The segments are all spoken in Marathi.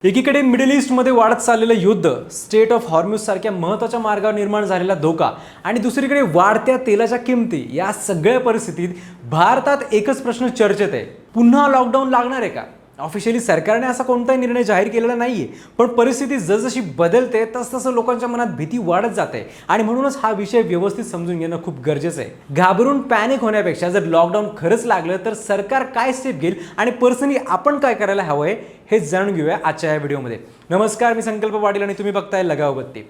एकीकडे मिडल ईस्टमध्ये वाढत चाललेलं युद्ध, स्टेट ऑफ हॉर्म्यूज सारख्या महत्त्वाच्या मार्गावर निर्माण झालेला धोका आणि दुसरीकडे वाढत्या तेलाच्या किमती, या सगळ्या परिस्थितीत भारतात एकच प्रश्न चर्चेत आहे, पुन्हा लॉकडाऊन लागणार आहे का? ऑफिशियली सरकारने असा कोणताही निर्णय जाहीर केलेला नाहीये, पण परिस्थिती जसजशी बदलते तसतसं लोकांच्या मनात भीती वाढत जाते आणि म्हणूनच हा विषय व्यवस्थित समजून घेणं खूप गरजेचं आहे. घाबरून पॅनिक होण्यापेक्षा जर लॉकडाऊन खरंच लागलं तर सरकार काय स्टेप घेईल आणि पर्सनली आपण काय करायला हवंय हे जाणून घेऊया आजच्या या व्हिडिओमध्ये. नमस्कार, मी संकल्प पाटील आणि तुम्ही बघताय लगाव बत्ती.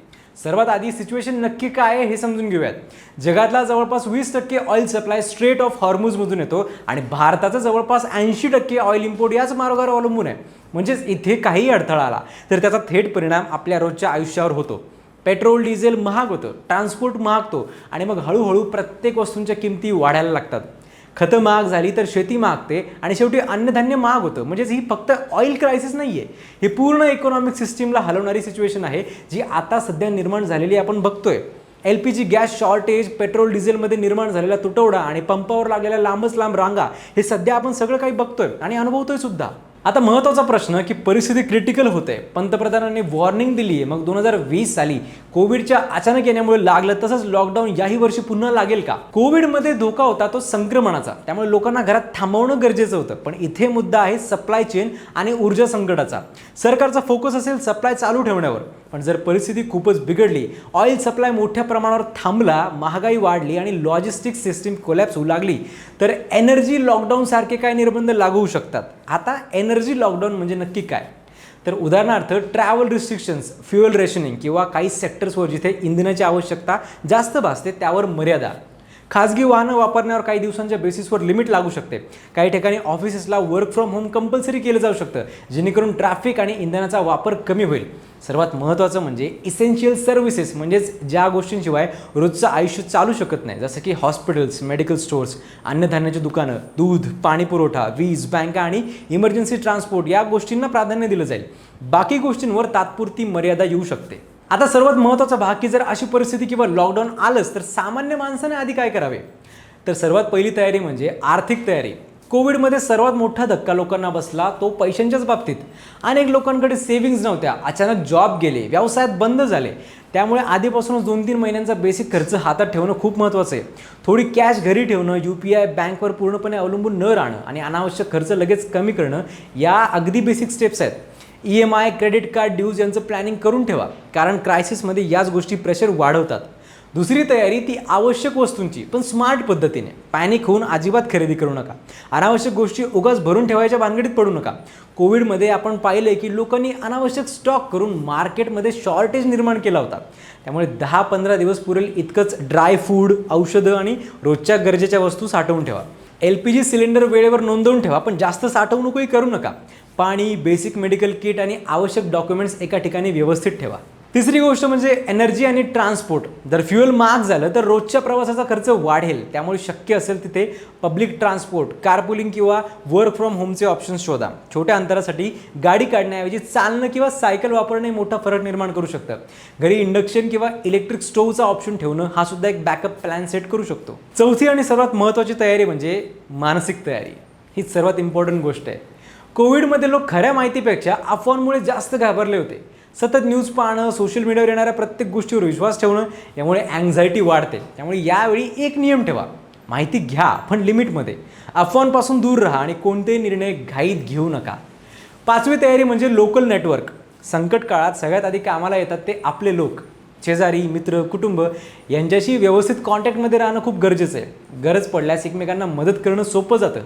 सर्वात आधी सिच्युएशन नक्की काय आहे हे समजून घेऊयात. जगातला जवळपास 20% ऑइल सप्लाय स्ट्रेट ऑफ हॉर्मुझमधून येतो आणि भारताचा जवळपास 80% ऑइल इम्पोर्ट याच मार्गावर अवलंबून आहे. म्हणजेच इथे काही अडथळा आला तर त्याचा थेट परिणाम आपल्या रोजच्या आयुष्यावर होतो. पेट्रोल डिझेल महाग होतं, ट्रान्सपोर्ट महागतो आणि मग हळूहळू प्रत्येक वस्तूंच्या किमती वाढायला लागतात. खतं महाग झाली तर शेती महागते आणि शेवटी अन्नधान्य महाग होतं. म्हणजेच ही फक्त ऑइल क्रायसिस नाही आहे, ही पूर्ण इकॉनॉमिक सिस्टीमला हलवणारी सिच्युएशन आहे जी आता सध्या निर्माण झालेली आपण बघतोय. LPG गॅस शॉर्टेज, पेट्रोल डिझेलमध्ये निर्माण झालेला तुटवडा आणि पंपावर लागलेल्या लांबच लांब रांगा, हे सध्या आपण सगळं काही बघतोय आणि अनुभवतोय सुद्धा. आता महत्त्वाचा प्रश्न की परिस्थिती क्रिटिकल होते. पंतप्रधानांनी वॉर्निंग दिली आहे, मग 2020 साली कोविडच्या अचानक येण्यामुळे लागलं तसंच लॉकडाऊन याही वर्षी पुन्हा लागेल का? कोविडमध्ये धोका होता तो संक्रमणाचा, त्यामुळे लोकांना घरात थांबवणं गरजेचं होतं. पण इथे मुद्दा आहे सप्लाय चेन आणि ऊर्जा संकटाचा. सरकारचा फोकस असेल सप्लाय चालू ठेवण्यावर, पण जर परिस्थिती खूपच बिघडली, ऑइल सप्लाय मोठ्या प्रमाणावर थांबला, महागाई वाढली आणि लॉजिस्टिक्स सिस्टीम कोलॅप्स होऊ लागली तर एनर्जी लॉकडाऊन सारखे काय निर्बंध लागू होऊ शकतात. आता एनर्जी लॉकडाऊन म्हणजे नक्की काय? तर उदाहरणार्थ ट्रॅव्हल रिस्ट्रिक्शन्स, फ्युएल रेशनिंग किंवा काही सेक्टर्सवर जिथे इंधनाची आवश्यकता जास्त भासते त्यावर मर्यादा. खाजगी वाहनं वापरण्यावर काही दिवसांच्या बेसिसवर लिमिट लागू शकते. काही ठिकाणी ऑफिसेसला वर्क फ्रॉम होम कंपल्सरी केलं जाऊ शकतं, जेणेकरून ट्रॅफिक आणि इंधनाचा वापर कमी होईल. सर्वात महत्त्वाचं म्हणजे इसेन्शियल सर्व्हिसेस, म्हणजेच ज्या गोष्टींशिवाय रोजचं आयुष्य चालू शकत नाही, जसं की हॉस्पिटल्स, मेडिकल स्टोअर्स, अन्नधान्याची दुकानं, दूध, पाणी पुरवठा, वीज, बँका आणि इमर्जन्सी ट्रान्सपोर्ट, या गोष्टींना प्राधान्य दिलं जाईल. बाकी गोष्टींवर तात्पुरती मर्यादा येऊ शकते. आता सर्वात महत्त्वाचा भाग की जर अशी परिस्थिती किंवा लॉकडाऊन आलंच तर सामान्य माणसाने आधी काय करावे? तर सर्वात पहिली तयारी म्हणजे आर्थिक तयारी. कोविडमध्ये सर्वात मोठा धक्का लोकांना बसला तो पैशांच्याच बाबतीत. अनेक लोकांकडे सेव्हिंग्ज नव्हत्या, अचानक जॉब गेले, व्यवसायात बंद झाले. त्यामुळे आधीपासूनच 2-3 महिन्यांचा बेसिक खर्च हातात ठेवणं खूप महत्त्वाचं आहे. थोडी कॅश घरी ठेवणं, UPI बँकवर पूर्णपणे अवलंबून न राहणं आणि अनावश्यक खर्च लगेच कमी करणं, या अगदी बेसिक स्टेप्स आहेत. EMI, क्रेडिट कार्ड ड्यूज यांचं प्लॅनिंग करून ठेवा, कारण क्रायसिसमध्ये याच गोष्टी प्रेशर वाढवतात. दुसरी तयारी ती आवश्यक वस्तूंची, पण स्मार्ट पद्धतीने. पॅनिक होऊन अजिबात खरेदी करू नका. अनावश्यक गोष्टी उगाच भरून ठेवायच्या भानगडीत पडू नका. कोविडमध्ये आपण पाहिलं की लोकांनी अनावश्यक स्टॉक करून मार्केटमध्ये शॉर्टेज निर्माण केला होता. त्यामुळे 10-15 दिवस पुरेल इतकंच ड्राय फूड, औषधं आणि रोजच्या गरजेच्या वस्तू साठवून ठेवा. LPG सिलेंडर वेळेवर नोंदवून ठेवा, पण जास्त साठवणूकही करू नका. पाणी, बेसिक मेडिकल किट आणि आवश्यक डॉक्युमेंट्स एका ठिकाणी व्यवस्थित ठेवा. तिसरी गोष्ट म्हणजे एनर्जी आणि ट्रान्सपोर्ट. जर फ्युएल महाग झालं तर रोजच्या प्रवासाचा खर्च वाढेल, त्यामुळे शक्य असेल तिथे पब्लिक ट्रान्सपोर्ट, कारपुलिंग किंवा वर्क फ्रॉम होमचे ऑप्शन्स शोधा. छोट्या अंतरासाठी गाडी काढण्याऐवजी चालणं किंवा सायकल वापरणे मोठा फरक निर्माण करू शकतं. घरी इंडक्शन किंवा इलेक्ट्रिक स्टोव्हचा ऑप्शन ठेवणं हा सुद्धा एक बॅकअप प्लॅन सेट करू शकतो. चौथी आणि सर्वात महत्त्वाची तयारी म्हणजे मानसिक तयारी. ही सर्वात इम्पॉर्टंट गोष्ट आहे. कोविडमध्ये लोक खऱ्या माहितीपेक्षा अफवांमुळे जास्त घाबरले होते. सतत न्यूज पाहणं, सोशल मीडियावर येणाऱ्या प्रत्येक गोष्टीवर विश्वास ठेवणं, यामुळे अँझायटी वाढते. त्यामुळे यावेळी एक नियम ठेवा, माहिती घ्या पण लिमिटमध्ये. अफवांपासून दूर राहा आणि कोणतेही निर्णय घाईत घेऊ नका. पाचवी तयारी म्हणजे लोकल नेटवर्क. संकट काळात सगळ्यात आधी कामाला येतात ते आपले लोक. शेजारी, मित्र, कुटुंब यांच्याशी व्यवस्थित कॉन्टॅक्टमध्ये राहणं खूप गरजेचं आहे. गरज पडल्यास एकमेकांना मदत करणं सोपं जातं.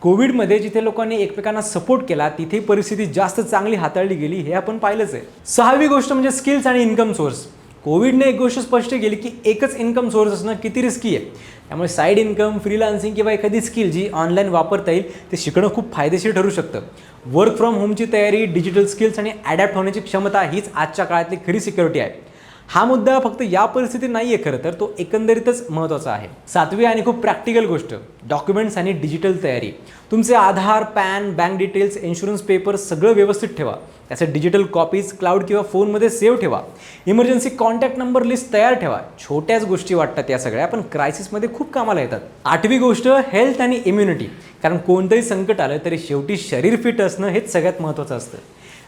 कोविडमध्ये जिथे लोकांनी एकमेकांना सपोर्ट केला तिथे परिस्थिती जास्त चांगली हाताळली गेली, हे आपण पाहिलंच आहे. सहावी गोष्ट म्हणजे स्किल्स आणि इन्कम सोर्स. कोविडने एक गोष्ट स्पष्ट केली की एकच इन्कम सोर्स असणं किती रिस्की आहे. त्यामुळे साईड इन्कम, फ्रीलान्सिंग किंवा एखादी स्किल जी ऑनलाईन वापरता येईल ते शिकणं खूप फायदेशीर ठरू शकतं. वर्क फ्रॉम होमची तयारी, डिजिटल स्किल्स आणि ॲडॅप्ट होण्याची क्षमता हीच आजच्या काळातली खरी सिक्युरिटी आहे. हा मुद्दा फक्त या परिस्थितीत नाही आहे, खरं तर तो एकंदरीतच महत्त्वाचा आहे. सातवी आणि खूप प्रॅक्टिकल गोष्ट, डॉक्युमेंट्स आणि डिजिटल तयारी. तुमचे Aadhaar, PAN, bank details, insurance paper सगळं व्यवस्थित ठेवा. त्याचे डिजिटल कॉपीज क्लाउड किंवा फोनमध्ये सेव्ह ठेवा. इमर्जन्सी कॉन्टॅक्ट नंबर लिस्ट तयार ठेवा. छोट्याच गोष्टी वाटतात या सगळ्या, पण क्रायसिसमध्ये खूप कामाला येतात. आठवी गोष्ट हेल्थ आणि इम्युनिटी. कारण कोणतंही संकट आलं तरी शेवटी शरीर फिट असणं हेच सगळ्यात महत्त्वाचं असतं.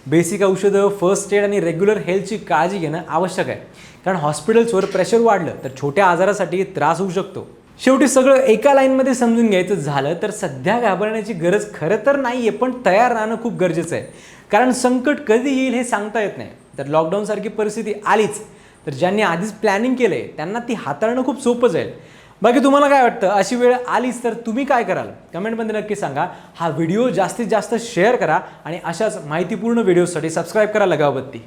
बेसिक औषधं, फर्स्ट एड आणि रेग्युलर हेल्थची काळजी घेणं आवश्यक आहे. कारण हॉस्पिटल्सवर प्रेशर वाढलं तर छोट्या आजारासाठी त्रास होऊ शकतो. शेवटी सगळं एका लाईनमध्ये समजून घ्यायचं झालं तर सध्या घाबरण्याची गरज खरं तर नाही आहे, पण तयार राहणं खूप गरजेचं आहे. कारण संकट कधी येईल हे सांगता येत नाही. तर लॉकडाऊनसारखी परिस्थिती आलीच तर ज्यांनी आधीच प्लॅनिंग केलं आहे त्यांना ती हाताळणं खूप सोपं जाईल. बाकी तुम्हाला काय वाटतं, अशी वेळ आलीच तर तुम्ही काय कराल? कमेंटमध्ये नक्की सांगा. हा व्हिडिओ जास्तीत जास्त शेअर करा आणि अशाच माहितीपूर्ण व्हिडिओसाठी सबस्क्राईब करा लगावबत्ती.